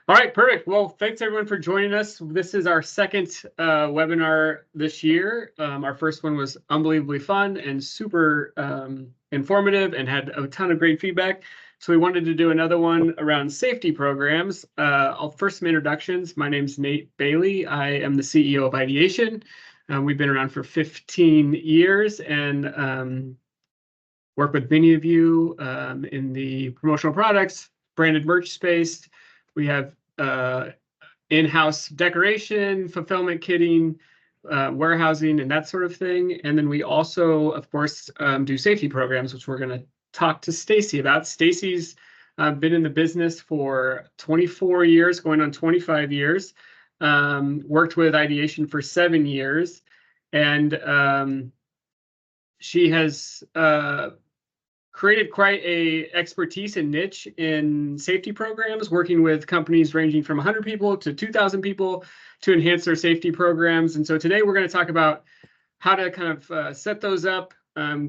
All right, perfect. Well, thanks everyone for joining us. This is our second webinar this year. Our first one was unbelievably fun and super informative and had a ton of great feedback. So we wanted to do another one around safety programs. I'll first some introductions. My name's Nate Bailey. I am the CEO of Ideation. We've been around for 15 years and work with many of you in the promotional products, branded merch space. We have in-house decoration, fulfillment kitting, warehousing, and that sort of thing. And then we also, of course, do safety programs, which we're going to talk to Stacy about. Stacy's been in the business for 24 years, going on 25 years, worked with Ideation for 7 years, and she has created quite a expertise and niche in safety programs, working with companies ranging from 100 people to 2,000 people to enhance their safety programs. And so today we're going to talk about how to kind of set those up,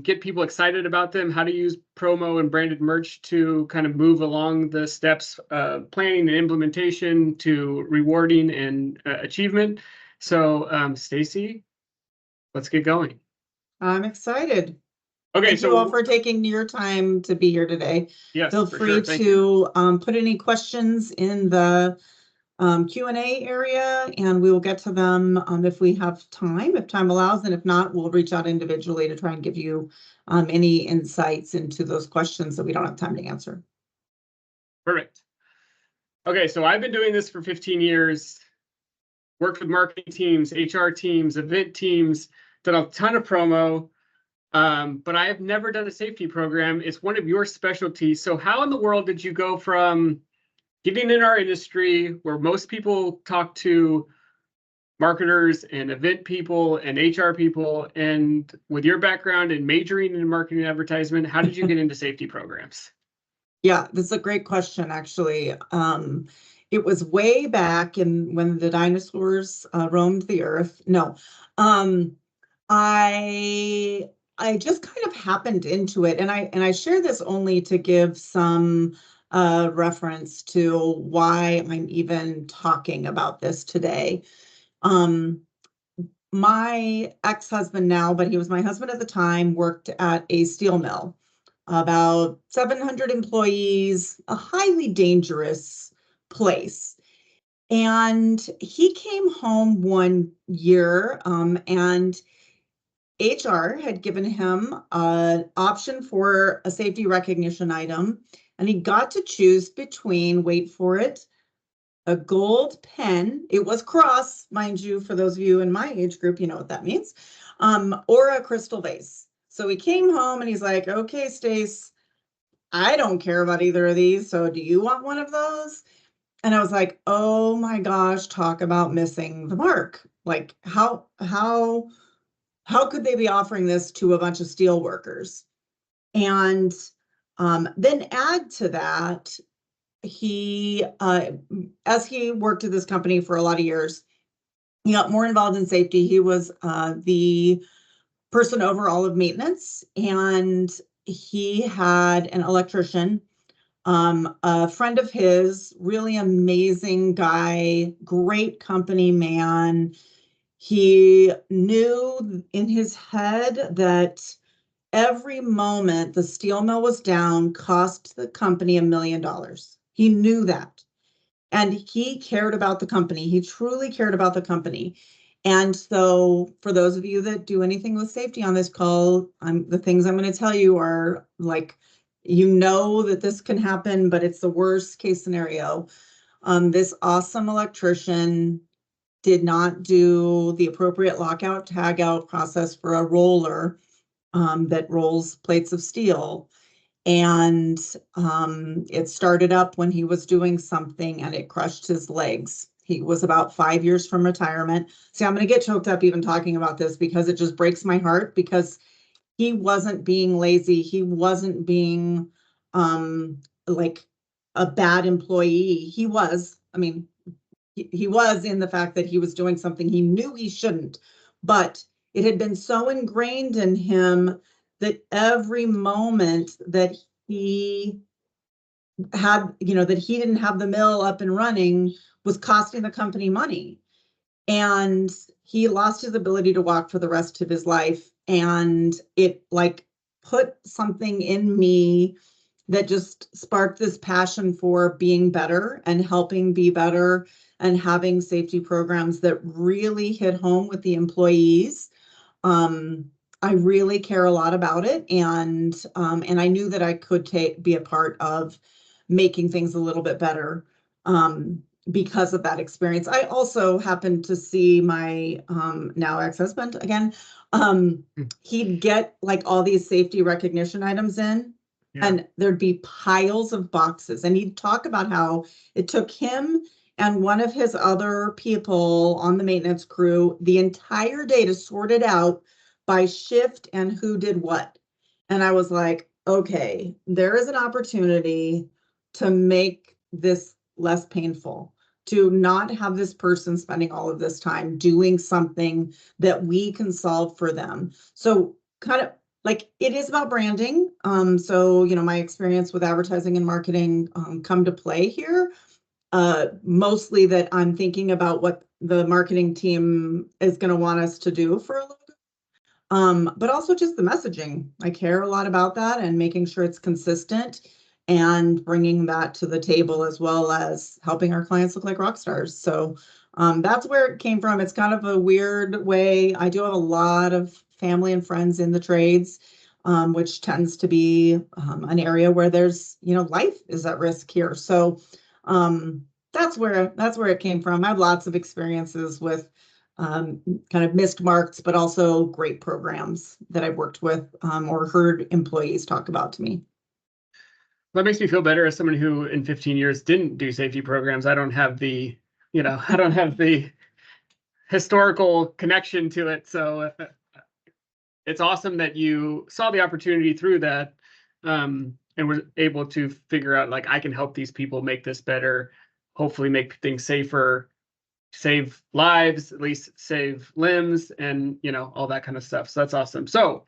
get people excited about them, how to use promo and branded merch to kind of move along the steps, planning and implementation to rewarding and achievement. So Stacy, let's get going. I'm excited. Okay, Thank you all for taking your time to be here today. Yes, feel free to put any questions in the Q&A area, and we will get to them if we have time, if time allows, and if not, we'll reach out individually to try and give you any insights into those questions that we don't have time to answer. Perfect. Okay, so I've been doing this for 15 years, worked with marketing teams, HR teams, event teams, done a ton of promo. But I have never done a safety program. It's one of your specialties. So how in the world did you go from getting in our industry where most people talk to marketers and event people and HR people, and with your background in majoring in marketing and advertisement, how did you get into safety programs? Yeah, this is a great question, actually. It was way back when the dinosaurs roamed the earth. No, I just kind of happened into it, and I share this only to give some reference to why I'm even talking about this today. My ex-husband now, but he was my husband at the time, worked at a steel mill, about 700 employees, a highly dangerous place. And he came home one year, and HR had given him an option for a safety recognition item, and he got to choose between, wait for it, a gold pen. It was cross, mind you, for those of you in my age group, you know what that means, or a crystal vase. So he came home and he's like, okay, Stace, I don't care about either of these, so do you want one of those? And I was like, oh my gosh, talk about missing the mark. Like, how could they be offering this to a bunch of steel workers? And then add to that, he, as he worked at this company for a lot of years, he got more involved in safety. He was the person over all of maintenance, and he had an electrician, a friend of his, really amazing guy, great company man. He knew in his head that every moment the steel mill was down cost the company $1 million. He knew that. And he cared about the company. He truly cared about the company. And so for those of you that do anything with safety on this call, the things I'm going to tell you are like, you know that this can happen, but it's the worst case scenario. This awesome electrician did not do the appropriate lockout tagout process for a roller that rolls plates of steel. And it started up when he was doing something and it crushed his legs. He was about 5 years from retirement. See, I'm going to get choked up even talking about this because it just breaks my heart, because he wasn't being lazy. He wasn't being like a bad employee. He was, I mean, he was in the fact that he was doing something he knew he shouldn't, but it had been so ingrained in him that every moment that he had, that he didn't have the mill up and running was costing the company money. And he lost his ability to walk for the rest of his life. And it like put something in me that just sparked this passion for being better and helping be better and having safety programs that really hit home with the employees. I really care a lot about it, and I knew that I could be a part of making things a little bit better because of that experience. I also happened to see my now ex-husband again. He'd get like all these safety recognition items in, Yeah. and there'd be piles of boxes, and he'd talk about how it took him and one of his other people on the maintenance crew the entire day to sort it out by shift and who did what. And I was like, okay, there is an opportunity to make this less painful, to not have this person spending all of this time doing something that we can solve for them. So kind of like it is about branding. So, my experience with advertising and marketing come to play here. Mostly that I'm thinking about what the marketing team is going to want us to do for a logo. But also just the messaging. I care a lot about that and making sure it's consistent and bringing that to the table, as well as helping our clients look like rock stars. So that's where it came from. It's kind of a weird way. I do have a lot of family and friends in the trades, which tends to be an area where there's, life is at risk here. So that's where it came from. I have lots of experiences with kind of missed marks, but also great programs that I've worked with or heard employees talk about to me. That makes me feel better as someone who in 15 years didn't do safety programs. I don't have the historical connection to it. So it's awesome that you saw the opportunity through that and were able to figure out, like, I can help these people make this better, hopefully make things safer, save lives, at least save limbs, and all that kind of stuff. So that's awesome. So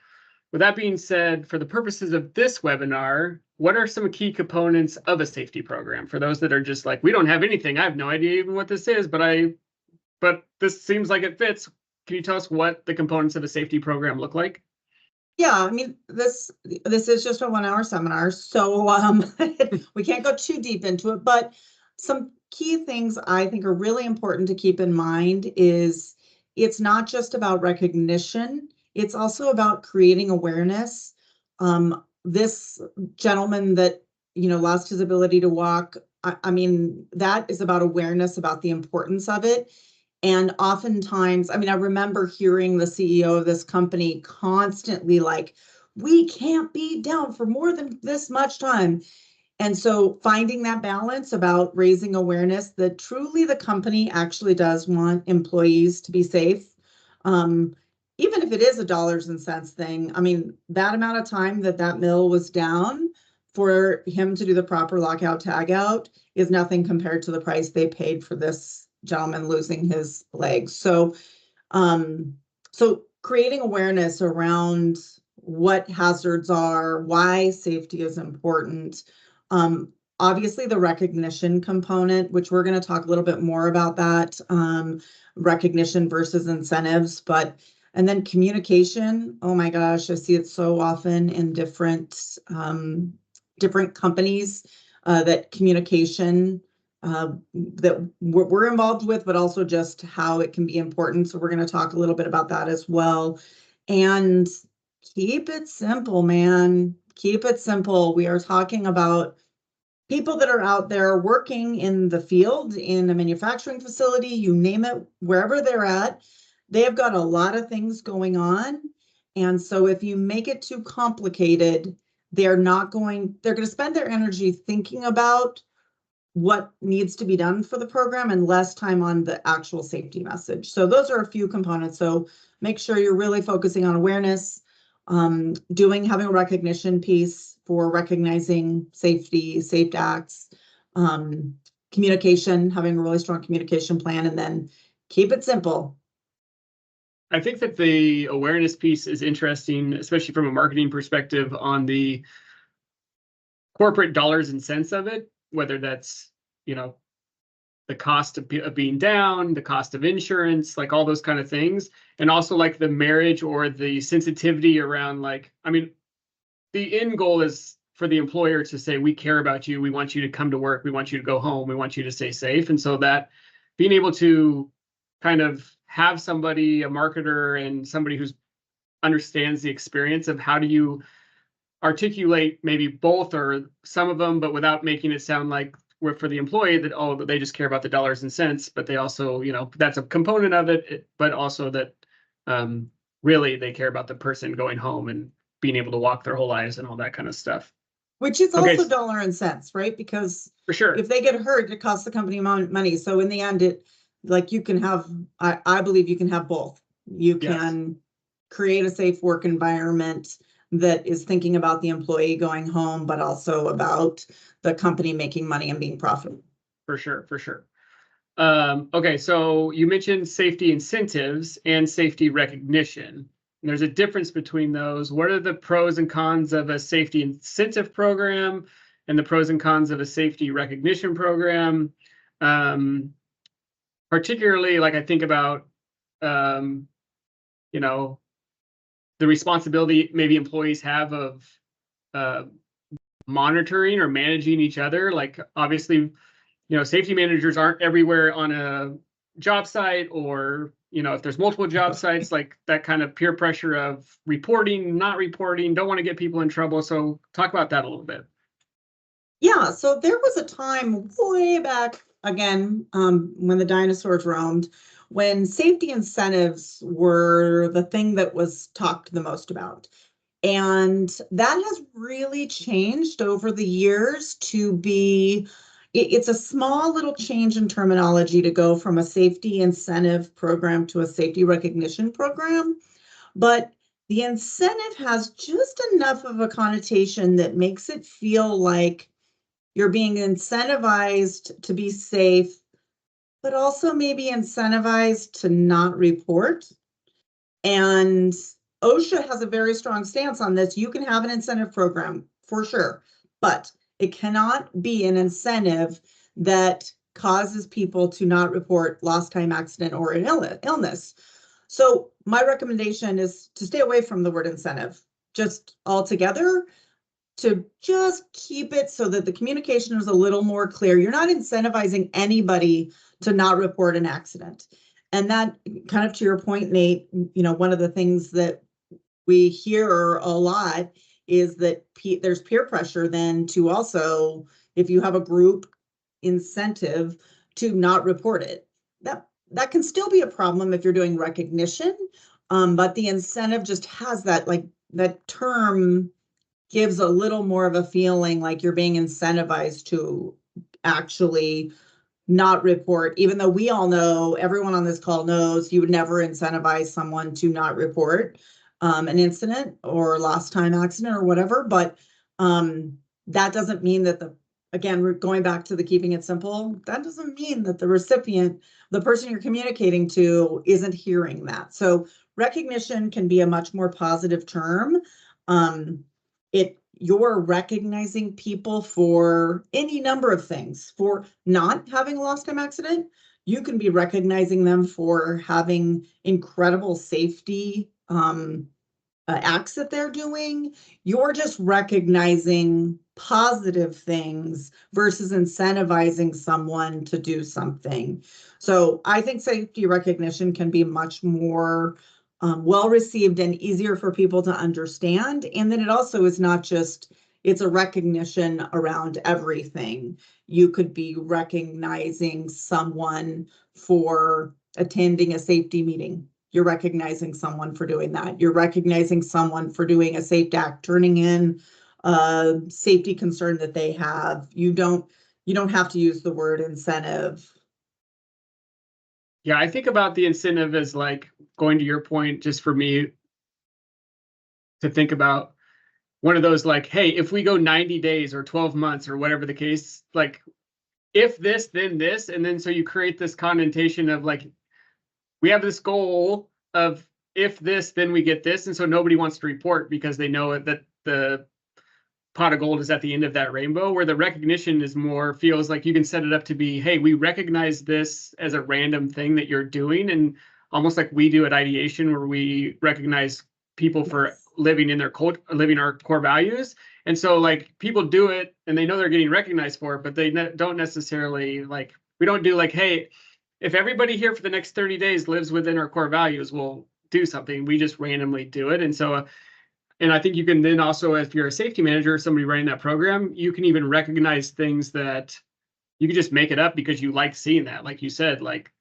with that being said, for the purposes of this webinar, what are some key components of a safety program for those that are just like, we don't have anything, I have no idea even what this is, but this seems like it fits. Can you tell us what the components of a safety program look like? Yeah, I mean, this is just a 1-hour seminar, so we can't go too deep into it, but some key things I think are really important to keep in mind is it's not just about recognition, it's also about creating awareness. This gentleman that, lost his ability to walk, I mean, that is about awareness about the importance of it. And oftentimes, I mean, I remember hearing the CEO of this company constantly like, we can't be down for more than this much time. And so finding that balance about raising awareness that truly the company actually does want employees to be safe. Even if it is a dollars and cents thing, I mean, that amount of time that mill was down for him to do the proper lockout tagout is nothing compared to the price they paid for this gentleman losing his legs. So creating awareness around what hazards are, why safety is important. Obviously the recognition component, which we're going to talk a little bit more about that, recognition versus incentives, and then communication. Oh my gosh, I see it so often in different companies that communication that we're involved with, but also just how it can be important. So we're going to talk a little bit about that as well. And keep it simple, man. Keep it simple. We are talking about people that are out there working in the field, in a manufacturing facility, you name it, wherever they're at, they have got a lot of things going on. And so if you make it too complicated, they're going to spend their energy thinking about what needs to be done for the program and less time on the actual safety message. So those are a few components. So make sure you're really focusing on awareness, having a recognition piece for recognizing safety, safe acts, communication, having a really strong communication plan, and then keep it simple. I think that the awareness piece is interesting, especially from a marketing perspective on the corporate dollars and cents of it, whether that's, the cost of being down, the cost of insurance, like all those kind of things. And also like the marriage or the sensitivity around the end goal is for the employer to say, we care about you. We want you to come to work. We want you to go home. We want you to stay safe. And so that being able to kind of have somebody, a marketer and somebody who's understands the experience of how do you articulate maybe both or some of them, but without making it sound like we're for the employee that they just care about the dollars and cents, but they also, that's a component of it, but also that really they care about the person going home and being able to walk their whole lives and all that kind of stuff. Which is Okay. also dollar and cents, right? Because For sure. if they get hurt, it costs the company money. So in the end, you can have, I believe you can have both. You can create a safe work environment that is thinking about the employee going home, but also about the company making money and being profitable. For sure. Okay, so you mentioned safety incentives and safety recognition. And there's a difference between those. What are the pros and cons of a safety incentive program and the pros and cons of a safety recognition program? Particularly, like I think about, the responsibility maybe employees have of monitoring or managing each other. Like obviously, safety managers aren't everywhere on a job site, or if there's multiple job sites, like that kind of peer pressure of reporting, not reporting, don't want to get people in trouble. So talk about that a little bit. Yeah, so there was a time way back again, when the dinosaurs roamed, when safety incentives were the thing that was talked the most about. And that has really changed over the years to be, it's a small little change in terminology to go from a safety incentive program to a safety recognition program. But the incentive has just enough of a connotation that makes it feel like you're being incentivized to be safe, but also maybe incentivized to not report. And OSHA has a very strong stance on this. You can have an incentive program for sure, but it cannot be an incentive that causes people to not report lost time accident or an illness. So my recommendation is to stay away from the word incentive just altogether, to just keep it so that the communication is a little more clear. You're not incentivizing anybody to not report an accident. And that, kind of to your point, Nate, one of the things that we hear a lot is that there's peer pressure then to also, if you have a group incentive, to not report it. That can still be a problem if you're doing recognition, but the incentive just has that, like, that term gives a little more of a feeling like you're being incentivized to actually not report, even though we all know, everyone on this call knows, you would never incentivize someone to not report an incident or lost time accident or whatever. But that doesn't mean that again, we're going back to the keeping it simple, that doesn't mean that the recipient, the person you're communicating to, isn't hearing that. So recognition can be a much more positive term. You're recognizing people for any number of things. For not having a lost time accident, you can be recognizing them for having incredible safety acts that they're doing. You're just recognizing positive things versus incentivizing someone to do something. So I think safety recognition can be much more well received and easier for people to understand. And then it also is not just, it's a recognition around everything. You could be recognizing someone for attending a safety meeting. You're recognizing someone for doing that. You're recognizing someone for doing a safe act, turning in a safety concern that they have. You don't have to use the word incentive. Yeah, I think about the incentive as, like, going to your point, just for me to think about one of those, like, hey, if we go 90 days or 12 months or whatever the case, like, if this, then this. And then so you create this connotation of, like, we have this goal of if this, then we get this. And so nobody wants to report because they know that the pot of gold is at the end of that rainbow, where the recognition is more, feels like you can set it up to be, hey, we recognize this as a random thing that you're doing, and almost like we do at Ideation, where we recognize people for living in their living our core values. And so like people do it and they know they're getting recognized for it, but they don't necessarily like, we don't do like, hey, if everybody here for the next 30 days lives within our core values, we'll do something. We just randomly do it. And so, and I think you can then also, if you're a safety manager or somebody running that program, you can even recognize things that you can just make it up because you like seeing that. Like you said, like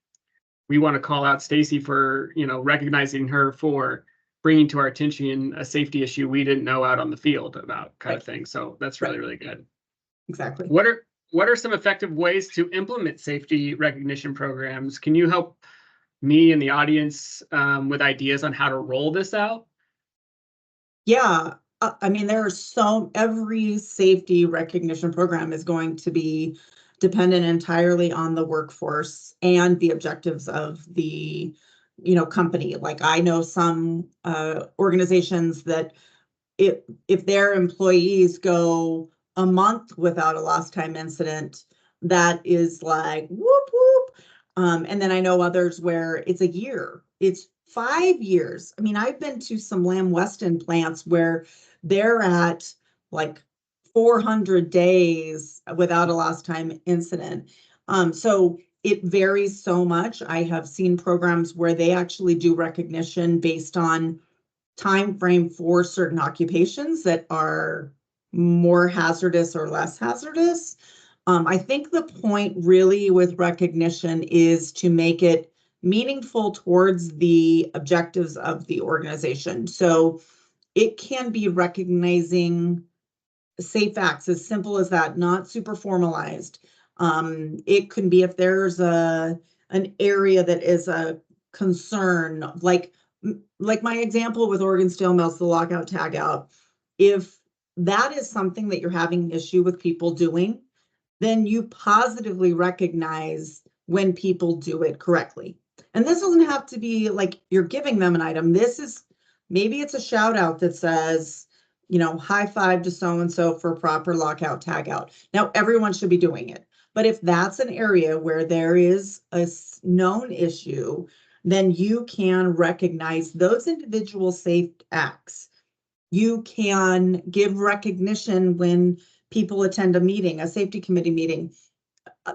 we want to call out Stacy for, recognizing her for bringing to our attention a safety issue we didn't know out on the field about, kind of thing. So that's really, really good. Exactly. What are some effective ways to implement safety recognition programs? Can you help me and the audience with ideas on how to roll this out? Yeah, I mean, every safety recognition program is going to be dependent entirely on the workforce and the objectives of the, company. Like I know some organizations that if their employees go a month without a lost time incident, that is like whoop whoop. And then I know others where it's a year, it's 5 years. I mean, I've been to some Lamb Weston plants where they're at like 400 days without a lost time incident. So it varies so much. I have seen programs where they actually do recognition based on time frame for certain occupations that are more hazardous or less hazardous. I think the point really with recognition is to make it meaningful towards the objectives of the organization. So it can be recognizing safe acts, as simple as that, not super formalized. It can be if there's an area that is a concern, like my example with Oregon Steel Mills, the lockout tagout. If that is something that you're having an issue with people doing, then you positively recognize when people do it correctly. And this doesn't have to be like you're giving them an item. This is, maybe it's a shout out that says, high five to so-and-so for proper lockout tagout. Now, everyone should be doing it. But if that's an area where there is a known issue, then you can recognize those individual safe acts. You can give recognition when people attend a meeting, a safety committee meeting.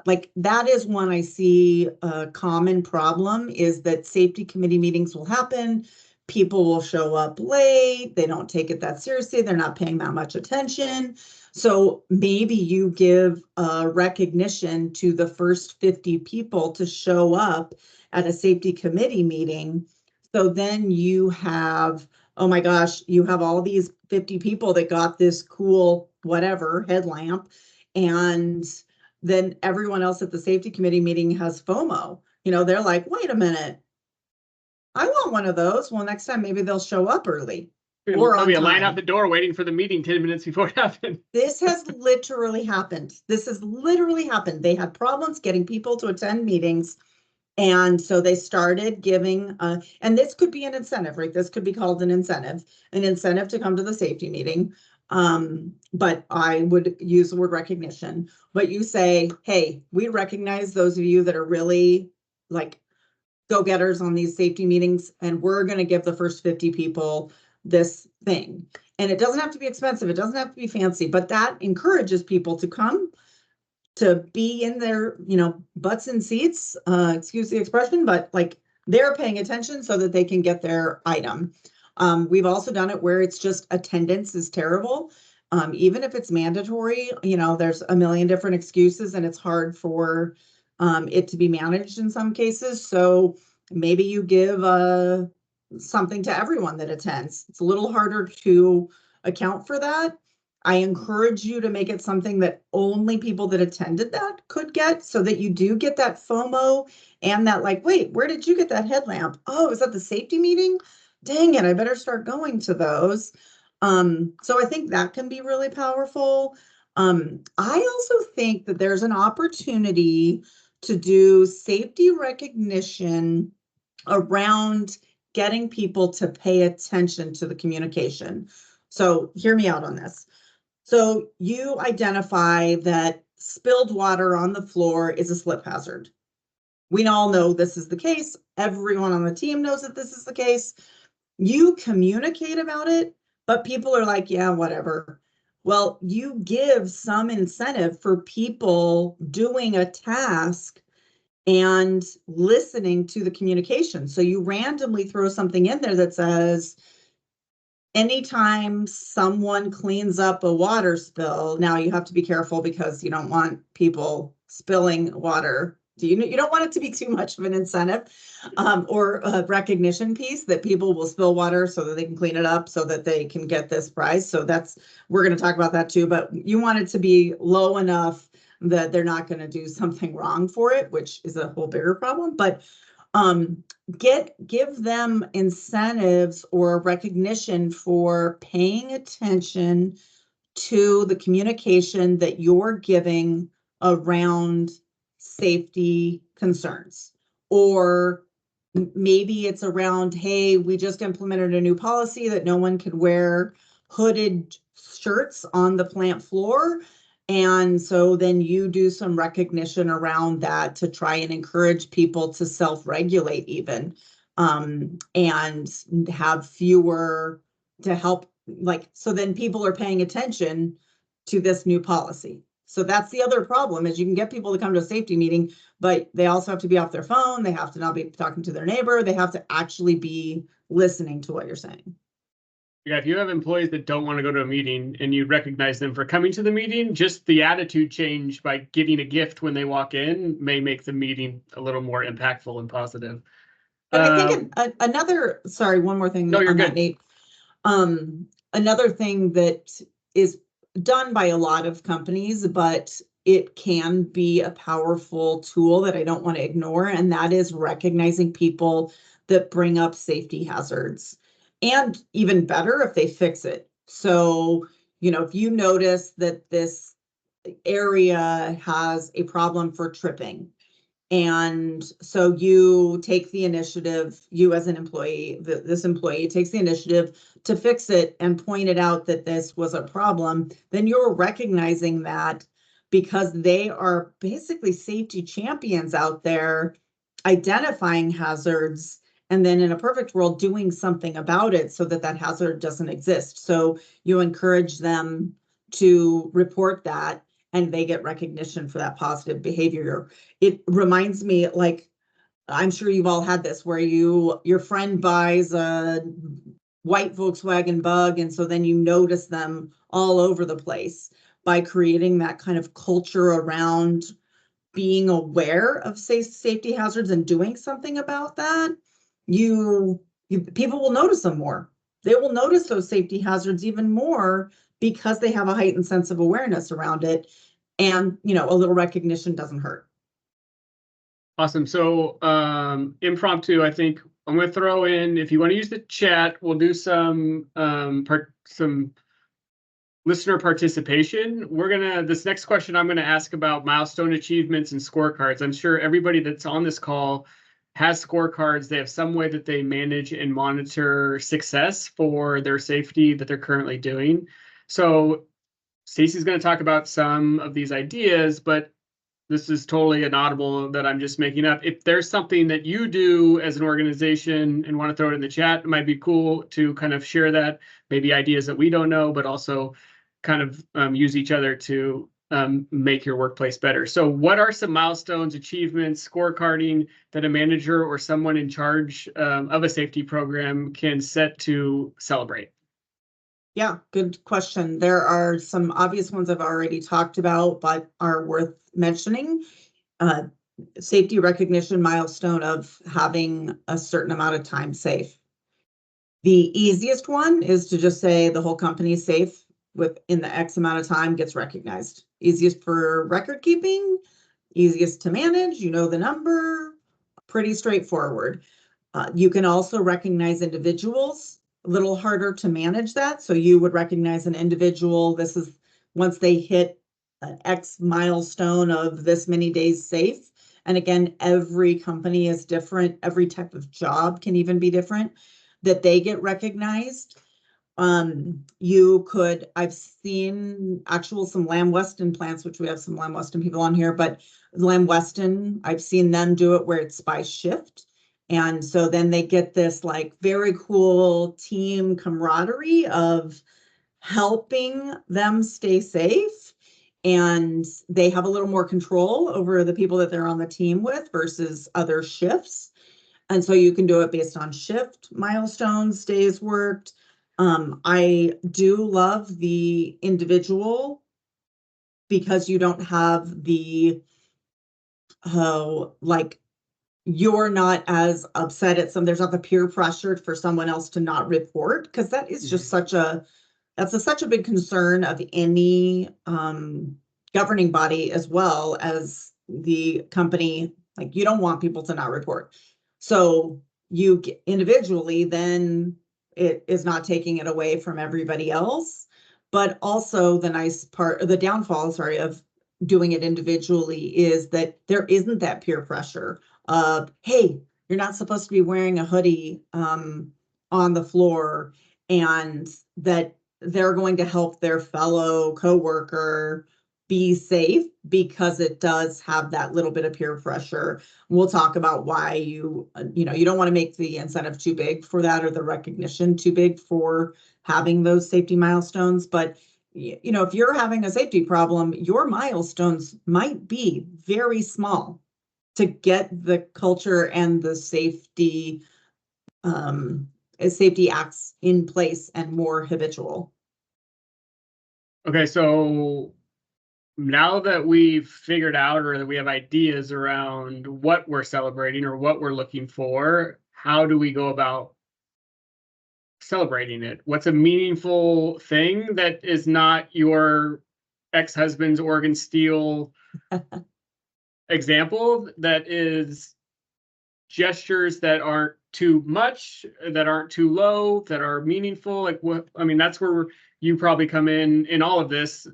Like that is one I see a common problem, is that safety committee meetings will happen. People will show up late. They don't take it that seriously. They're not paying that much attention. So maybe you give recognition to the first 50 people to show up at a safety committee meeting. So then you have, oh my gosh, you have all these 50 people that got this cool, whatever, headlamp. And then everyone else at the safety committee meeting has FOMO. They're like, wait a minute, I want one of those. Well, next time maybe they'll show up early. Or there'll be a line out the door waiting for the meeting 10 minutes before it happened. This has literally happened. This has literally happened. They had problems getting people to attend meetings. And so they started giving, and this could be an incentive, right? This could be called an incentive to come to the safety meeting. But I would use the word recognition. But you say, hey, we recognize those of you that are really like go-getters on these safety meetings, and we're going to give the first 50 people this thing. And it doesn't have to be expensive. It doesn't have to be fancy, but that encourages people to come, to be in their, butts in seats, excuse the expression, but like they're paying attention so that they can get their item. We've also done it where it's just attendance is terrible. Even if it's mandatory, there's a million different excuses and it's hard for it to be managed in some cases. So maybe you give something to everyone that attends. It's a little harder to account for that. I encourage you to make it something that only people that attended that could get, so that you do get that FOMO and that like, wait, where did you get that headlamp? Oh, is that the safety meeting? Dang it, I better start going to those. So I think that can be really powerful. I also think that there's an opportunity to do safety recognition around getting people to pay attention to the communication. So hear me out on this. So you identify that spilled water on the floor is a slip hazard. We all know this is the case. Everyone on the team knows that this is the case. You communicate about it, but people are like, yeah, whatever. Well, you give some incentive for people doing a task and listening to the communication. So you randomly throw something in there that says, anytime someone cleans up a water spill, now you have to be careful because you don't want people spilling water. You don't want it to be too much of an incentive or a recognition piece that people will spill water so that they can clean it up so that they can get this prize. So we're going to talk about that too, but you want it to be low enough that they're not going to do something wrong for it, which is a whole bigger problem. But give them incentives or recognition for paying attention to the communication that you're giving around safety concerns. Or maybe it's around, hey, we just implemented a new policy that no one could wear hooded shirts on the plant floor. And so then you do some recognition around that to try and encourage people to self-regulate even, and have fewer to help, like, so then people are paying attention to this new policy. So that's the other problem is you can get people to come to a safety meeting, but they also have to be off their phone. They have to not be talking to their neighbor. They have to actually be listening to what you're saying. Yeah, if you have employees that don't want to go to a meeting and you recognize them for coming to the meeting, just the attitude change by getting a gift when they walk in may make the meeting a little more impactful and positive. But I think sorry, one more thing No, you're on that, good. Nate. Another thing that is done by a lot of companies, but it can be a powerful tool that I don't want to ignore, and that is recognizing people that bring up safety hazards. And even better if they fix it. So, if you notice that this area has a problem for tripping, and so you take the initiative, you as an employee, this employee takes the initiative to fix it and point it out that this was a problem, then you're recognizing that because they are basically safety champions out there identifying hazards and then in a perfect world doing something about it so that that hazard doesn't exist. So you encourage them to report that and they get recognition for that positive behavior. It reminds me, like, I'm sure you've all had this where your friend buys a white Volkswagen Bug and so then you notice them all over the place. By creating that kind of culture around being aware of safety hazards and doing something about that, people will notice them more. They will notice those safety hazards even more because they have a heightened sense of awareness around it. And, a little recognition doesn't hurt. Awesome. So impromptu, I think I'm going to throw in, if you want to use the chat, we'll do some listener participation. This next question I'm going to ask about milestone achievements and scorecards. I'm sure everybody that's on this call has scorecards. They have some way that they manage and monitor success for their safety that they're currently doing. So Stacy's going to talk about some of these ideas, but this is totally an audible that I'm just making up. If there's something that you do as an organization and want to throw it in the chat, it might be cool to kind of share that, maybe ideas that we don't know, but also kind of use each other to make your workplace better. So what are some milestones, achievements, scorecarding that a manager or someone in charge of a safety program can set to celebrate? Yeah, good question. There are some obvious ones I've already talked about, but are worth mentioning. Safety recognition milestone of having a certain amount of time safe. The easiest one is to just say the whole company is safe within the X amount of time gets recognized. Easiest for record keeping, easiest to manage, the number, pretty straightforward. You can also recognize individuals, a little harder to manage that. So you would recognize an individual, this is once they hit an X milestone of this many days safe. And again, every company is different. Every type of job can even be different, that they get recognized. I've seen some Lamb Weston plants, which we have some Lamb Weston people on here, but Lamb Weston, I've seen them do it where it's by shift. And so then they get this like very cool team camaraderie of helping them stay safe. And they have a little more control over the people that they're on the team with versus other shifts. And so you can do it based on shift milestones, days worked. I do love the individual because you don't have the, like, you're not as upset at there's not the peer pressure for someone else to not report, because that is just such a big concern of any governing body, as well as the company. Like, you don't want people to not report. So you individually, then it is not taking it away from everybody else. But also the downfall, sorry, of doing it individually is that there isn't that peer pressure of, hey, you're not supposed to be wearing a hoodie on the floor, and that they're going to help their fellow coworker be safe, because it does have that little bit of peer pressure. We'll talk about why you don't want to make the incentive too big for that, or the recognition too big for having those safety milestones. But if you're having a safety problem, your milestones might be very small to get the culture and the safety acts in place and more habitual. Okay, so now that we've figured out, or that we have ideas around what we're celebrating or what we're looking for, how do we go about celebrating it? What's a meaningful thing that is not your ex-husband's Oregon Steel example, that is gestures that aren't too much, that aren't too low, that are meaningful? Like, what, I mean, that's where you probably come in all of this,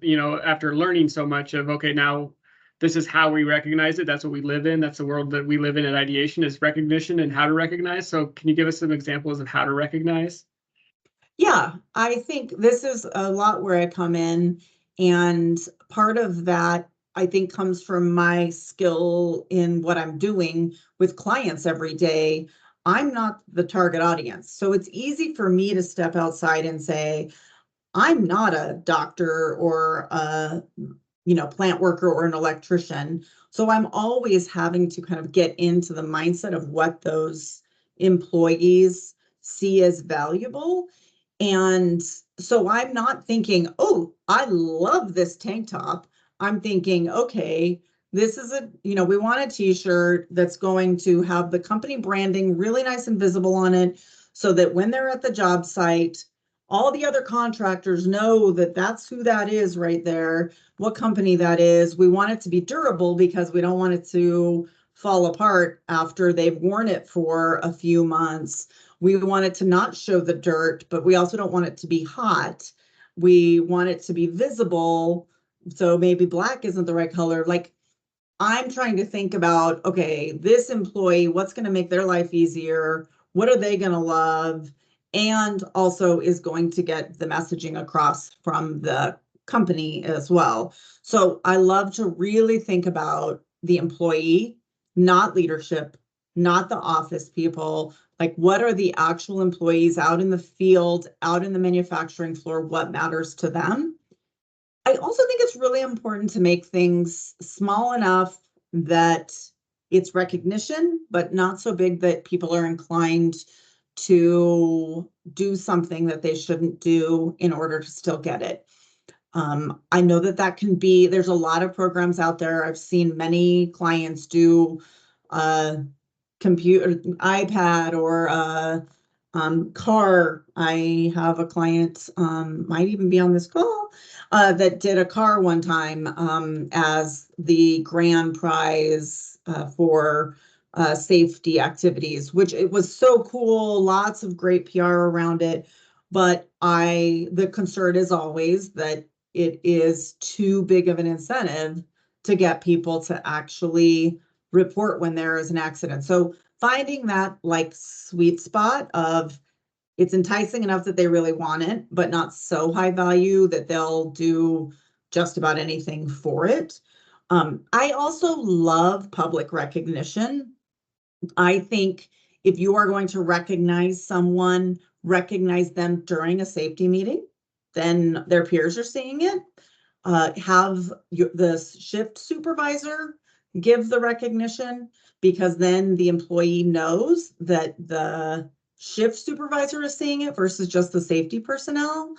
after learning so much of, okay, now this is how we recognize it. That's what we live in. That's the world that we live in at Ideation, is recognition and how to recognize. So can you give us some examples of how to recognize? Yeah, I think this is a lot where I come in, and part of that, I think, comes from my skill in what I'm doing with clients every day. I'm not the target audience, so it's easy for me to step outside and say, I'm not a doctor or a plant worker or an electrician. So I'm always having to kind of get into the mindset of what those employees see as valuable. And so I'm not thinking, oh, I love this tank top. I'm thinking, okay, this is we want a t-shirt that's going to have the company branding really nice and visible on it, so that when they're at the job site, all the other contractors know that that's who that is right there, what company that is. We want it to be durable because we don't want it to fall apart after they've worn it for a few months. We want it to not show the dirt, but we also don't want it to be hot. We want it to be visible. So maybe black isn't the right color. Like, I'm trying to think about, okay, this employee, what's going to make their life easier? What are they going to love? And also is going to get the messaging across from the company as well. So I love to really think about the employee, not leadership, not the office people. Like, what are the actual employees out in the field, out in the manufacturing floor? What matters to them? I also think it's really important to make things small enough that it's recognition, but not so big that people are inclined to do something that they shouldn't do in order to still get it. I know that can be, there's a lot of programs out there. I've seen many clients do computer, iPad, or car. I have a client, might even be on this call, that did a car one time as the grand prize for safety activities, which it was so cool. Lots of great PR around it. But the concern is always that it is too big of an incentive to get people to actually report when there is an accident. So finding that like sweet spot of, it's enticing enough that they really want it, but not so high value that they'll do just about anything for it. I also love public recognition. I think if you are going to recognize someone, recognize them during a safety meeting, then their peers are seeing it. Have the shift supervisor give the recognition, because then the employee knows that the shift supervisor is seeing it versus just the safety personnel.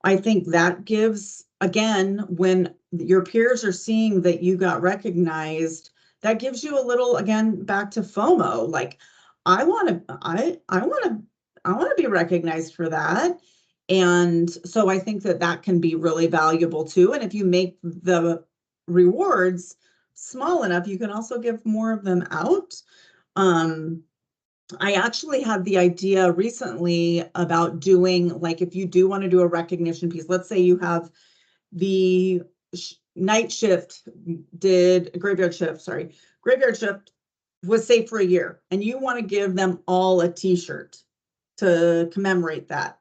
I think that gives, again, when your peers are seeing that you got recognized, that gives you a little, again, back to FOMO. Like, I want to be recognized for that. And so I think that that can be really valuable too. And if you make the rewards small enough, you can also give more of them out. I actually had the idea recently about doing, like, if you do want to do a recognition piece, let's say you have the night shift graveyard shift was safe for a year, and you want to give them all a t-shirt to commemorate that.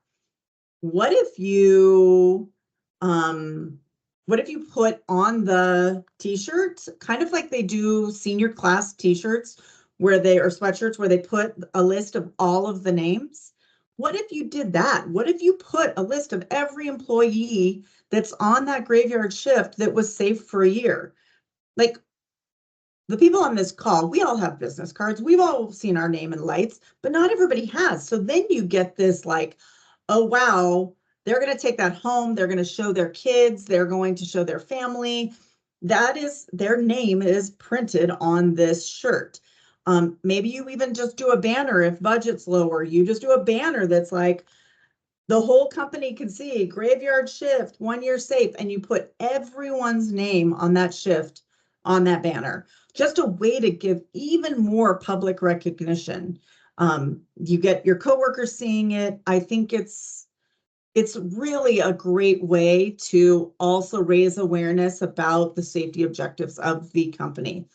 What if you put on the t-shirt, kind of like they do senior class t-shirts or sweatshirts where they put a list of all of the names? What if you did that? What if you put a list of every employee that's on that graveyard shift that was safe for a year? Like, the people on this call, we all have business cards. We've all seen our name in lights, but not everybody has. So then you get this like, oh, wow, they're going to take that home. They're going to show their kids. They're going to show their family. That is, their name is printed on this shirt. Maybe you even just do a banner. If budget's lower, you just do a banner that's like, the whole company can see graveyard shift, 1 year safe, and you put everyone's name on that shift on that banner. Just a way to give even more public recognition. You get your coworkers seeing it. I think it's really a great way to also raise awareness about the safety objectives of the company.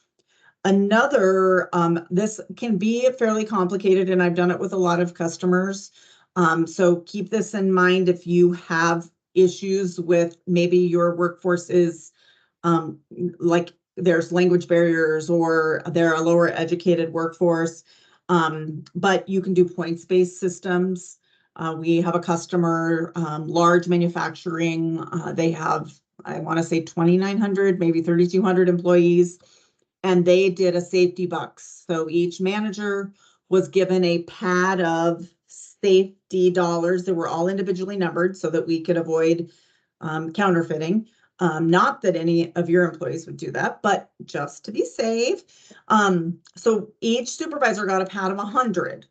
Another, this can be fairly complicated, and I've done it with a lot of customers. So keep this in mind if you have issues with maybe your workforce is like there's language barriers or they're a lower educated workforce, but you can do points-based systems. We have a customer, large manufacturing. They have, I want to say 2,900, maybe 3,200 employees, and they did a safety bucks. So each manager was given a pad of safety dollars that were all individually numbered so that we could avoid counterfeiting. Not that any of your employees would do that, but just to be safe. So each supervisor got a pad of 100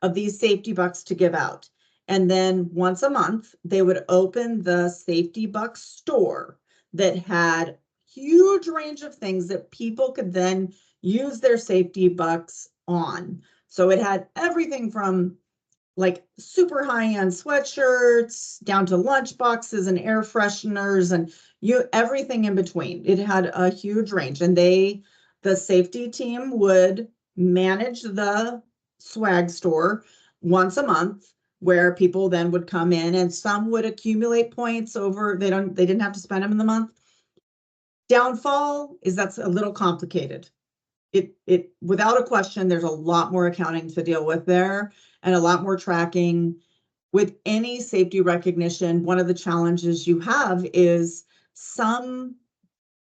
of these safety bucks to give out. And then once a month, they would open the safety bucks store that had huge range of things that people could then use their safety bucks on. So it had everything from like super high-end sweatshirts down to lunch boxes and air fresheners and everything in between. It had a huge range, and the safety team would manage the swag store once a month, where people then would come in, and some would accumulate points over, they didn't have to spend them in the month. Downfall is that's a little complicated. It without a question, there's a lot more accounting to deal with there and a lot more tracking. With any safety recognition, one of the challenges you have is some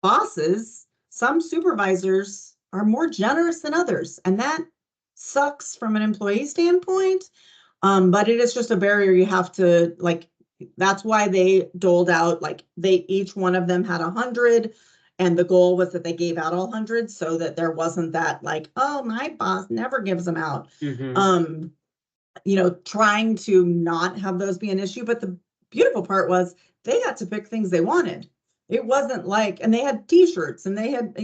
bosses, some supervisors are more generous than others, and that sucks from an employee standpoint. But it is just a barrier you have to, like, that's why they doled out, like, each one of them had 100, and the goal was that they gave out all 100 so that there wasn't that like, oh, my boss never gives them out. Mm-hmm. Trying to not have those be an issue. But the beautiful part was they got to pick things they wanted. It wasn't like, and they had t-shirts and they had,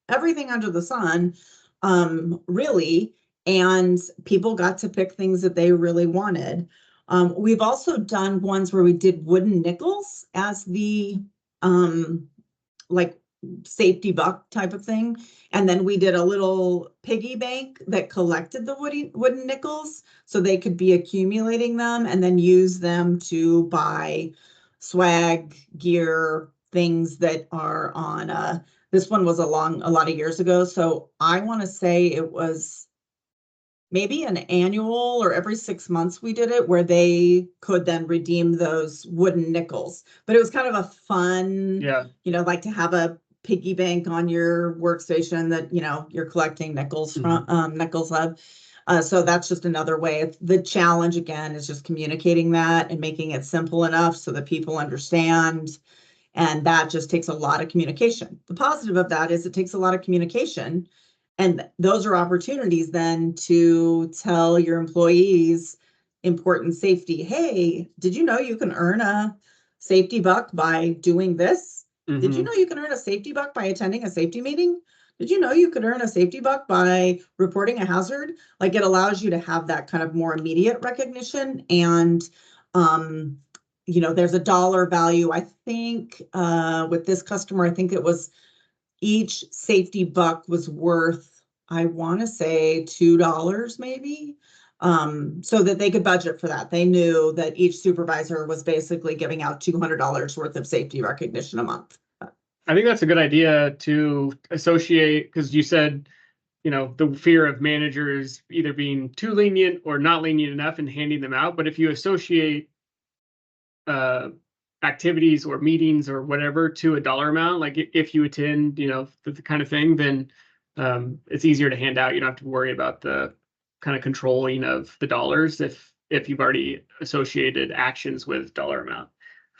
everything under the sun, really. And people got to pick things that they really wanted. We've also done ones where we did wooden nickels as the, like safety buck type of thing. And then we did a little piggy bank that collected the wooden nickels so they could be accumulating them and then use them to buy swag, gear, things that are on this one was a lot of years ago. So I want to say it was maybe an annual or every 6 months we did it where they could then redeem those wooden nickels. But it was kind of a fun, like to have a piggy bank on your workstation that, you're collecting nickels from nickels of. So that's just another way. The challenge again is just communicating that and making it simple enough so that people understand. And that just takes a lot of communication. The positive of that is it takes a lot of communication. And those are opportunities then to tell your employees important safety. Hey, did you know you can earn a safety buck by doing this? Did you know you can earn a safety buck by attending a safety meeting? Did you know you could earn a safety buck by reporting a hazard? Like it allows you to have that kind of more immediate recognition. And, there's a dollar value. I think with this customer, I think it was each safety buck was worth, I want to say $2 maybe, so that they could budget for that. They knew that each supervisor was basically giving out $200 worth of safety recognition a month. I think that's a good idea to associate, because you said, the fear of managers either being too lenient or not lenient enough and handing them out. But if you associate activities or meetings or whatever to a dollar amount, like if you attend, the kind of thing, then it's easier to hand out. You don't have to worry about the kind of controlling of the dollars if you've already associated actions with dollar amount.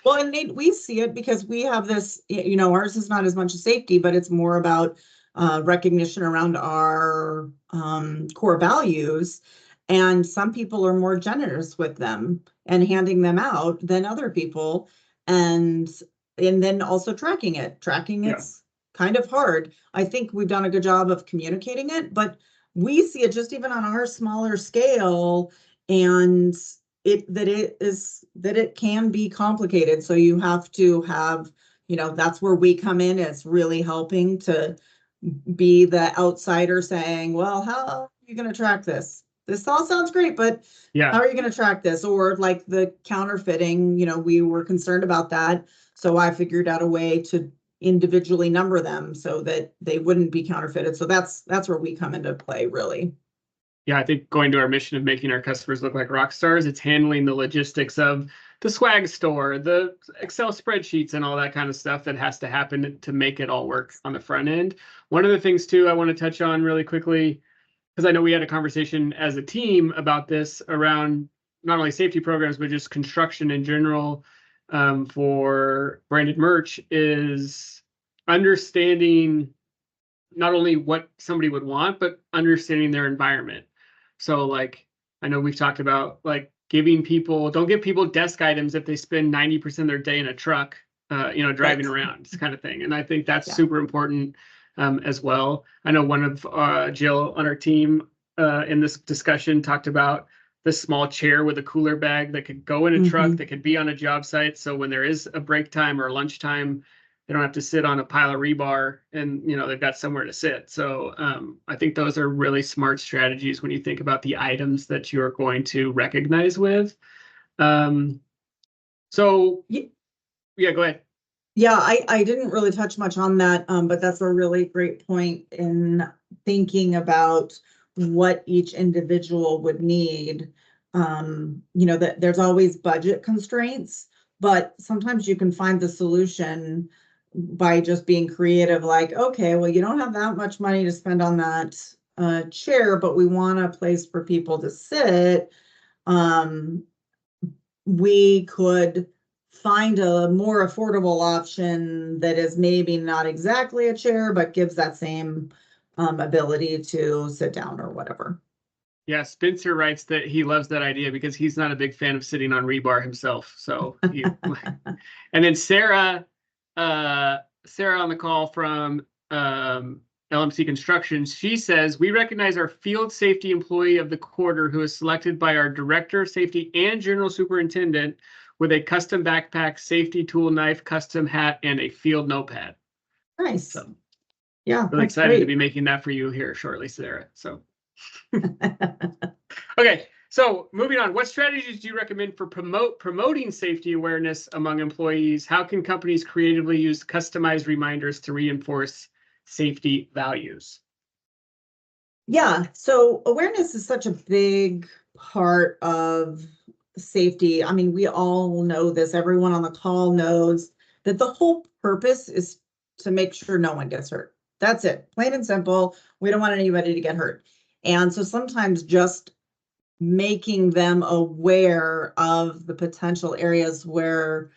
Well, and we see it because we have this, ours is not as much as safety, but it's more about recognition around our core values. And some people are more generous with them and handing them out than other people. And then also tracking it. It's kind of hard. I think we've done a good job of communicating it, but we see it just even on our smaller scale, and it can be complicated. So you have to have, that's where we come in. It's really helping to be the outsider saying, well, how are you going to track this? This all sounds great, but how are you going to track this? Or like the counterfeiting, we were concerned about that. So I figured out a way to individually number them so that they wouldn't be counterfeited. So that's where we come into play, really. Yeah, I think going to our mission of making our customers look like rock stars, it's handling the logistics of the swag store, the Excel spreadsheets, and all that kind of stuff that has to happen to make it all work on the front end. One of the things, too, I want to touch on really quickly, because I know we had a conversation as a team about this around not only safety programs, but just construction in general for branded merch, is understanding not only what somebody would want, but understanding their environment. So like, I know we've talked about like don't give people desk items if they spend 90% of their day in a truck, driving around, this kind of thing. And I think that's super important as well. I know one of Jill on our team in this discussion talked about the small chair with a cooler bag that could go in a truck, that could be on a job site. So when there is a break time or lunchtime, they don't have to sit on a pile of rebar and, they've got somewhere to sit. So I think those are really smart strategies when you think about the items that you're going to recognize with. Go ahead. Yeah, I didn't really touch much on that, but that's a really great point in thinking about what each individual would need. That there's always budget constraints, but sometimes you can find the solution by just being creative, like, okay, well, you don't have that much money to spend on that chair, but we want a place for people to sit. We could find a more affordable option that is maybe not exactly a chair, but gives that same ability to sit down or whatever. Yeah, Spencer writes that he loves that idea because he's not a big fan of sitting on rebar himself. So, and then Sarah on the call from LMC Construction, she says, we recognize our field safety employee of the quarter who is selected by our director of safety and general superintendent with a custom backpack, safety tool, knife, custom hat, and a field notepad. Nice. So Yeah, really that's excited to great. be making that for you here shortly, Sarah. So, okay. So moving on, what strategies do you recommend for promoting safety awareness among employees? How can companies creatively use customized reminders to reinforce safety values? Yeah, so awareness is such a big part of safety. I mean, we all know this. Everyone on the call knows that the whole purpose is to make sure no one gets hurt. That's it, plain and simple. We don't want anybody to get hurt. And so sometimes just making them aware of the potential areas where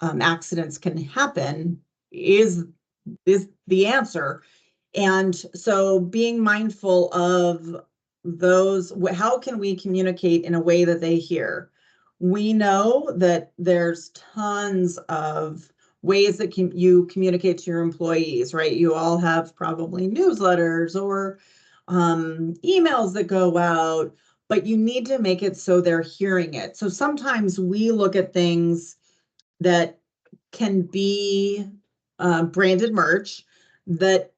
accidents can happen is the answer. And so being mindful of those, how can we communicate in a way that they hear? We know that there's tons of ways that you communicate to your employees, right? You all have probably newsletters or emails that go out, but you need to make it so they're hearing it. So sometimes we look at things that can be branded merch that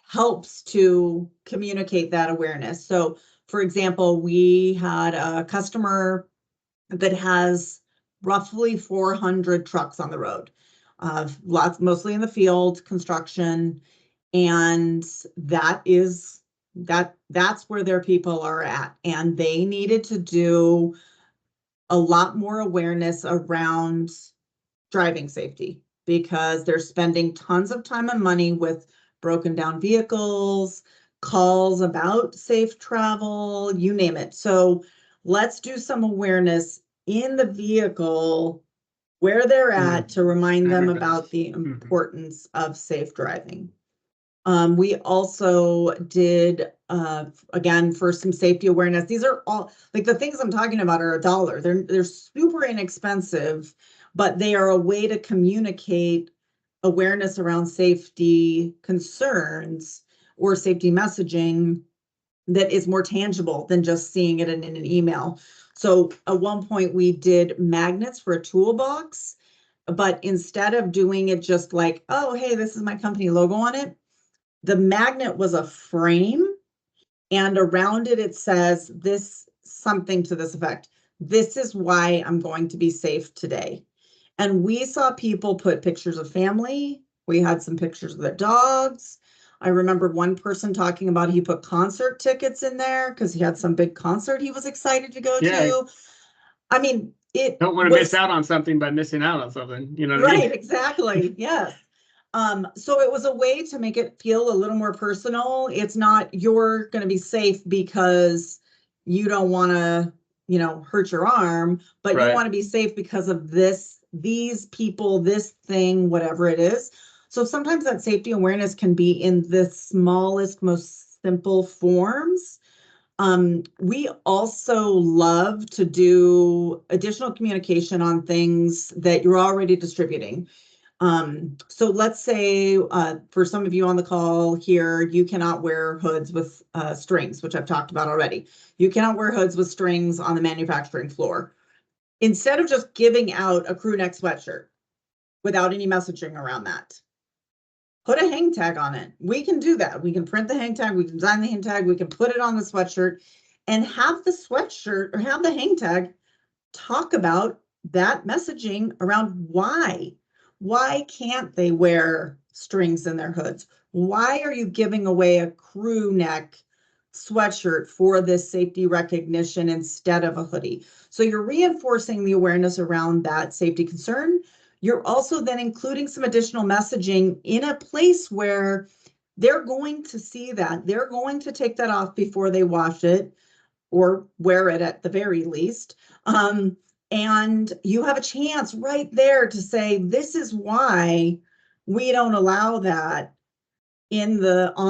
helps to communicate that awareness. So, for example, we had a customer that has roughly 400 trucks on the road, lots, mostly in the field, construction, and that's where their people are at. And they needed to do a lot more awareness around driving safety because they're spending tons of time and money with broken down vehicles, calls about safe travel, you name it. So let's do some awareness in the vehicle where they're at to remind them about the importance of safe driving. We also did, again, for some safety awareness. These are all, like the things I'm talking about are $1. They're super inexpensive, but they are a way to communicate awareness around safety concerns or safety messaging that is more tangible than just seeing it in an email. So at one point we did magnets for a toolbox, but instead of doing it just like, oh, hey, this is my company logo on it, the magnet was a frame, and around it, it says this, something to this effect. This is why I'm going to be safe today. And we saw people put pictures of family. We had some pictures of their dogs. I remember one person talking about he put concert tickets in there because he had some big concert he was excited to go to. I mean, it don't want to miss out on something by missing out on something. You know what I mean? Right, exactly. Yes. So it was a way to make it feel a little more personal. It's not you're going to be safe because you don't want to, hurt your arm, but you want to be safe because of these people, this thing, whatever it is. So sometimes that safety awareness can be in the smallest, most simple forms. We also love to do additional communication on things that you're already distributing. So let's say for some of you on the call here, you cannot wear hoods with strings, which I've talked about already. You cannot wear hoods with strings on the manufacturing floor. Instead of just giving out a crew neck sweatshirt without any messaging around that, put a hang tag on it. We can do that. We can print the hang tag, we can design the hang tag, we can put it on the sweatshirt and have the sweatshirt or have the hang tag talk about that messaging around why. Why can't they wear strings in their hoods? Why are you giving away a crew neck sweatshirt for this safety recognition instead of a hoodie? So you're reinforcing the awareness around that safety concern. You're also then including some additional messaging in a place where they're going to see that. They're going to take that off before they wash it or wear it at the very least. And you have a chance right there to say, this is why we don't allow that on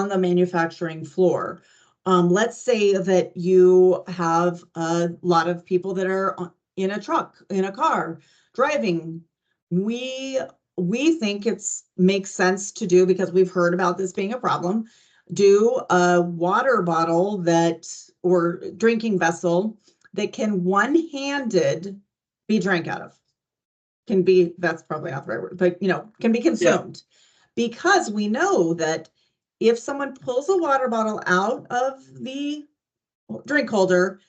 the manufacturing floor. Let's say that you have a lot of people that are in a truck, in a car, driving. We think makes sense to do, because we've heard about this being a problem, do a water bottle or drinking vessel that can one-handed be drank out of. That's probably not the right word, but can be consumed. because we know that if someone pulls a water bottle out of the drink holder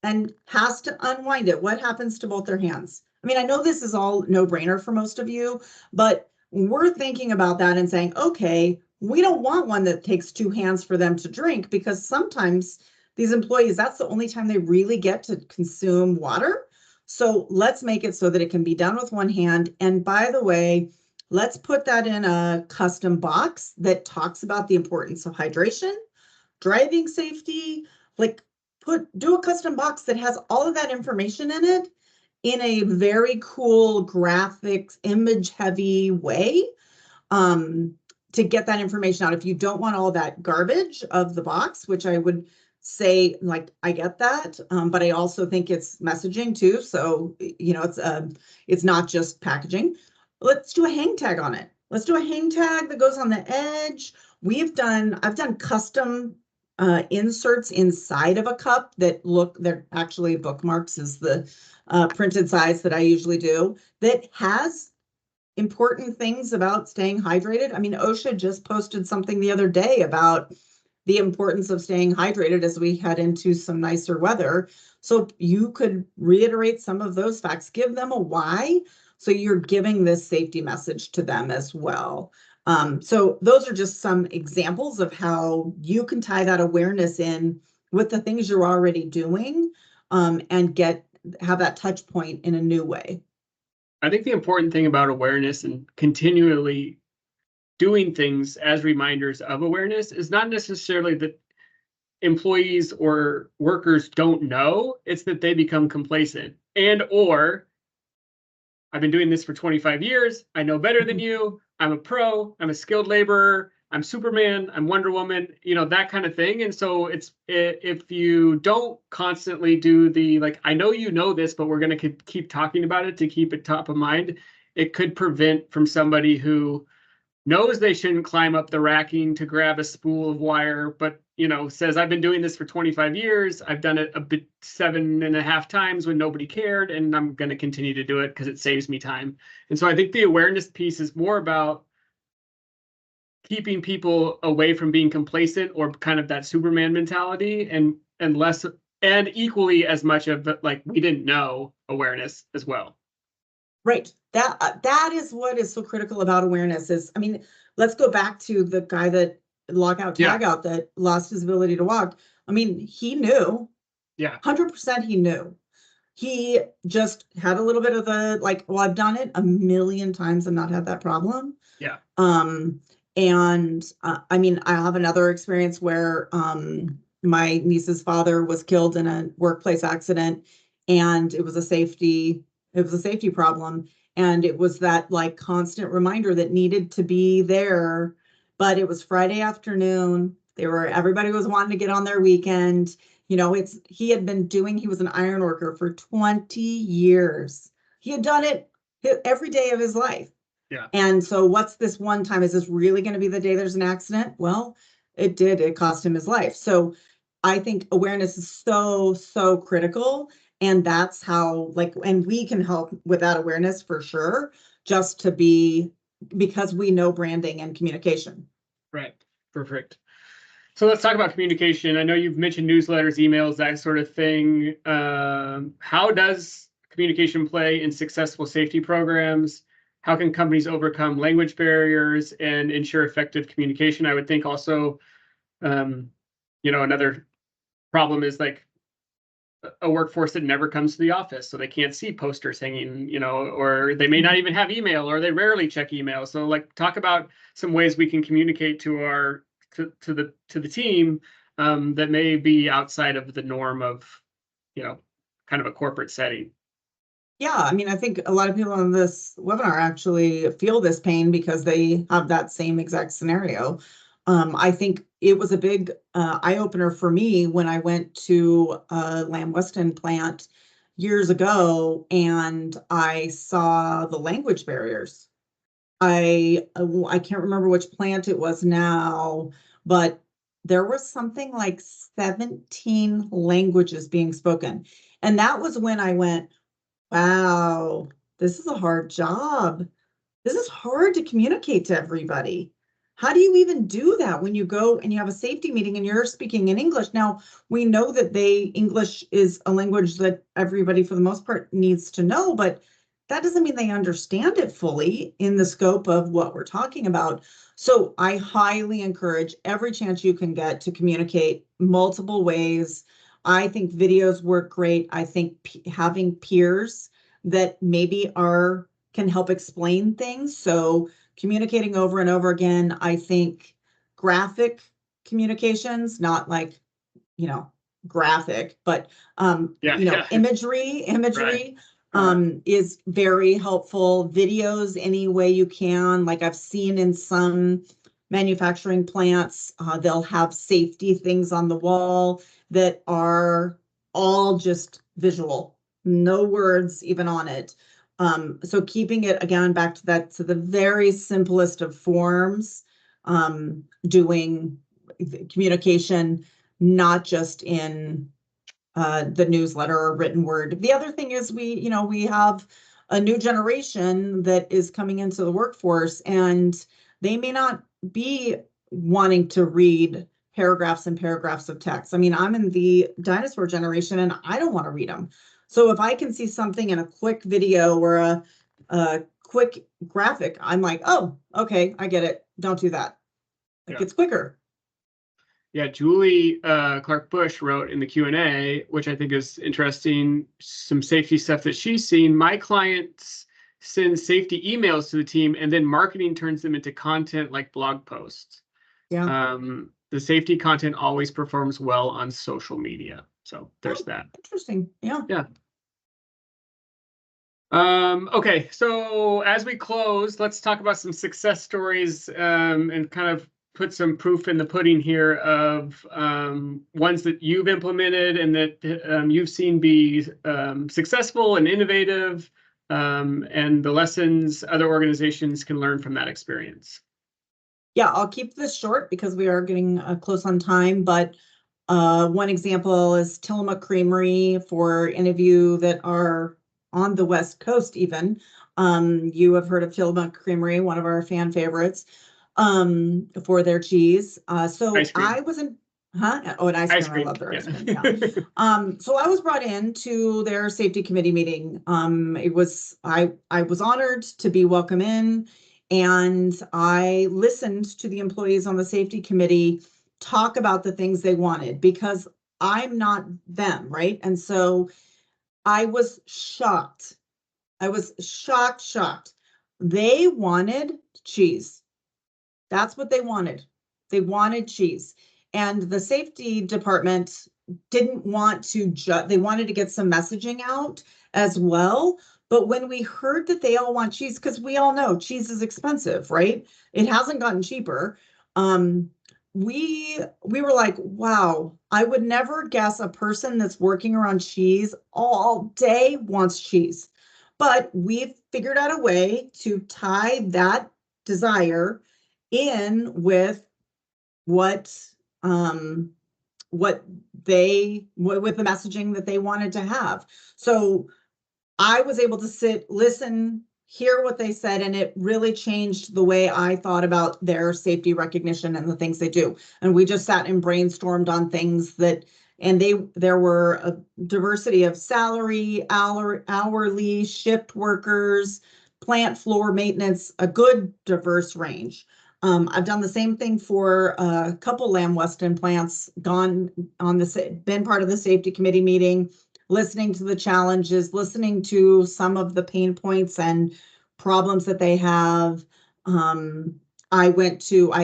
and has to unwind it, what happens to both their hands? I mean, I know this is all no-brainer for most of you, but we're thinking about that and saying, okay, we don't want one that takes two hands for them to drink, because sometimes these employees, that's the only time they really get to consume water. So let's make it so that it can be done with one hand. And by the way, let's put that in a custom box that talks about the importance of hydration, driving safety, like do a custom box that has all of that information in it in a very cool graphics, image heavy way, to get that information out. If you don't want all that garbage of the box, which I would say, like, I get that, but I also think it's messaging too. So, it's not just packaging. Let's do a hang tag on it. Let's do a hang tag that goes on the edge. I've done custom inserts inside of a cup they're actually bookmarks is the printed size that I usually do, that has important things about staying hydrated. I mean, OSHA just posted something the other day about the importance of staying hydrated as we head into some nicer weather. So you could reiterate some of those facts, give them a why. So you're giving this safety message to them as well. So those are just some examples of how you can tie that awareness in with the things you're already doing, and have that touch point in a new way. I think the important thing about awareness and continually doing things as reminders of awareness is not necessarily that employees or workers don't know, it's that they become complacent, or I've been doing this for 25 years. I know better than you. I'm a pro. I'm a skilled laborer. I'm Superman. I'm Wonder Woman, that kind of thing. And so if you don't constantly do the, like, I know you know this, but we're going to keep talking about it to keep it top of mind, it could prevent from somebody who knows they shouldn't climb up the racking to grab a spool of wire, but says, I've been doing this for 25 years. I've done it 7.5 times when nobody cared, and I'm going to continue to do it because it saves me time. And so I think the awareness piece is more about keeping people away from being complacent or kind of that Superman mentality, and less, and equally as much of the, like, we didn't know awareness as well. Right. That is what is so critical about awareness is, I mean, let's go back to the guy that lockout tag out that lost his ability to walk. I mean, he knew. Yeah. 100% he knew. He just had a little bit of the, like, well, I've done it a million times and not had that problem. Yeah. And I mean, I have another experience where my niece's father was killed in a workplace accident, and it was a safety problem. And it was that, like, constant reminder that needed to be there. But it was Friday afternoon. Everybody was wanting to get on their weekend. He was an iron worker for 20 years. He had done it every day of his life. Yeah. And so what's this one time? Is this really going to be the day there's an accident? Well, it did. It cost him his life. So I think awareness is so, so critical. And that's how, and we can help with that awareness for sure, because we know branding and communication. Right. Perfect. So let's talk about communication. I know you've mentioned newsletters, emails, that sort of thing. How does communication play in successful safety programs? How can companies overcome language barriers and ensure effective communication? I would think also, another problem is, like, a workforce that never comes to the office, so they can't see posters hanging, or they may not even have email, or they rarely check email. So, like, talk about some ways we can communicate to the team that may be outside of the norm of, kind of a corporate setting. Yeah, I mean, I think a lot of people on this webinar actually feel this pain because they have that same exact scenario. I think it was a big eye opener for me when I went to a Lamb Weston plant years ago and I saw the language barriers. I can't remember which plant it was now, but there was something like 17 languages being spoken. And that was when I went, wow, this is a hard job. this is hard to communicate to everybody. How do you even do that when you go and you have a safety meeting and you're speaking in English? Now, we know that English is a language that everybody for the most part needs to know, but that doesn't mean they understand it fully in the scope of what we're talking about. So I highly encourage every chance you can get to communicate multiple ways. I think videos work great. I think having peers that maybe can help explain things. So communicating over and over again. I think graphic communications, not like, graphic, but imagery Right. is very helpful. Videos any way you can. Like I've seen in some manufacturing plants, they'll have safety things on the wall that are all just visual, no words even on it. So keeping it again back to the very simplest of forms, doing communication, not just in the newsletter or written word. The other thing is we have a new generation that is coming into the workforce, and they may not be wanting to read paragraphs and paragraphs of text. I mean, I'm in the dinosaur generation and I don't want to read them. So if I can see something in a quick video or a quick graphic, I'm like, oh, okay, I get it. Don't do that. Like it's quicker. Yeah, Julie Clark Bush wrote in the Q&A, which I think is interesting, some safety stuff that she's seen. My clients send safety emails to the team, and then marketing turns them into content like blog posts. Yeah. The safety content always performs well on social media. So there's that. Interesting. Yeah. Yeah. Okay, so as we close, let's talk about some success stories and kind of put some proof in the pudding here of ones that you've implemented and that you've seen be successful and innovative, and the lessons other organizations can learn from that experience. Yeah, I'll keep this short because we are getting close on time, but one example is Tillamook Creamery. For any of you that are on the West Coast even, you have heard of Tillamook Creamery, one of our fan favorites, for their cheese. So Ice cream. I was in, Oh, and ice cream. I love their ice cream. Yeah. So I was brought in to their safety committee meeting. I was honored to be welcome in, and I listened to the employees on the safety committee talk about the things they wanted because I'm not them, right? And so I was shocked. I was shocked. They wanted cheese. That's what they wanted. They wanted cheese. And the safety department didn't want to they wanted to get some messaging out as well. But when we heard that they all want cheese, because we all know cheese is expensive, right? It hasn't gotten cheaper. We were like, wow, I would never guess a person that's working around cheese all day wants cheese. But we've figured out a way to tie that desire in with what with the messaging that they wanted to have. So I was able to sit, listen, hear what they said, and it really changed the way I thought about their safety recognition and the things they do. And we just sat and brainstormed on things there were a diversity of salary, hourly, shift workers, plant floor maintenance, a good diverse range. I've done the same thing for a couple Lamb Weston plants, been part of the safety committee meeting, listening to the challenges, listening to some of the pain points and problems that they have. I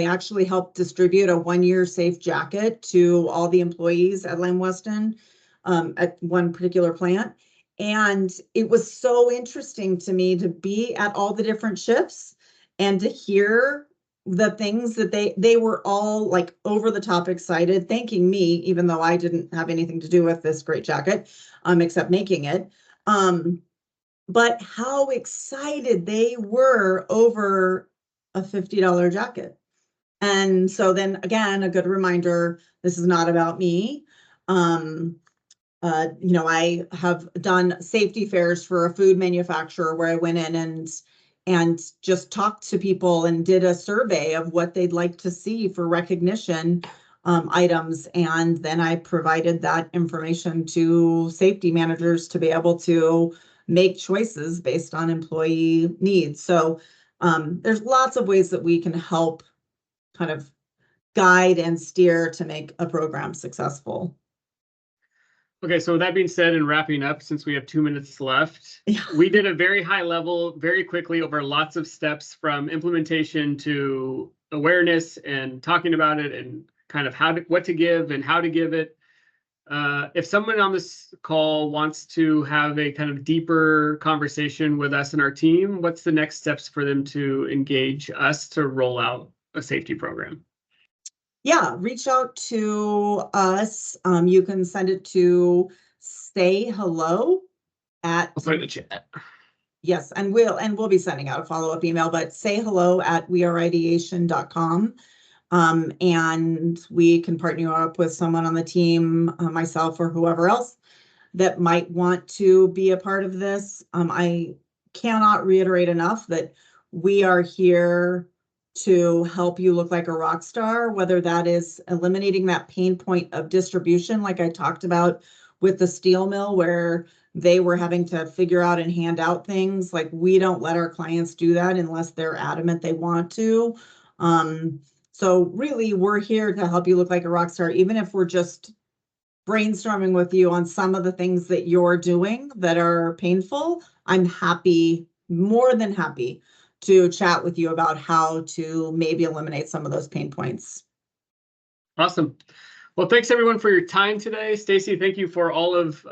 actually helped distribute a 1-year safe jacket to all the employees at Lamb Weston at one particular plant. And it was so interesting to me to be at all the different shifts and to hear the things that they were all like over the top excited, thanking me, even though I didn't have anything to do with this great jacket, except making it. But how excited they were over a $50 jacket. And so then again, a good reminder, this is not about me. I have done safety fairs for a food manufacturer where I went in and and just talked to people and did a survey of what they'd like to see for recognition items. And then I provided that information to safety managers to be able to make choices based on employee needs. So there's lots of ways that we can help kind of guide and steer to make a program successful. Okay, so with that being said, and wrapping up, since we have 2 minutes left, we did a very high level, very quickly over lots of steps from implementation to awareness and talking about it and kind of what to give and how to give it. If someone on this call wants to have a kind of deeper conversation with us and our team, what's the next steps for them to engage us to roll out a safety program? Yeah, reach out to us. You can send it to sayhello at I'll put it in the chat. Yes, and we'll be sending out a follow-up email, but sayhello@weareideation.com. And we can partner you up with someone on the team, myself or whoever else that might want to be a part of this. I cannot reiterate enough that we are here to help you look like a rock star, whether that is eliminating that pain point of distribution, like I talked about with the steel mill, where they were having to figure out and hand out things. Like, we don't let our clients do that unless they're adamant they want to. So really, we're here to help you look like a rock star, even if we're just brainstorming with you on some of the things that you're doing that are painful. I'm happy, more than happy, to chat with you about how to maybe eliminate some of those pain points. Awesome. Well, thanks everyone for your time today. Stacy, thank you for all of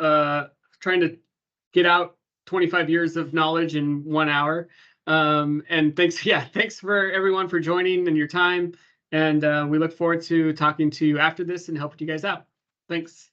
trying to get out 25 years of knowledge in 1 hour. And thanks for everyone for joining and your time. And we look forward to talking to you after this and helping you guys out. Thanks.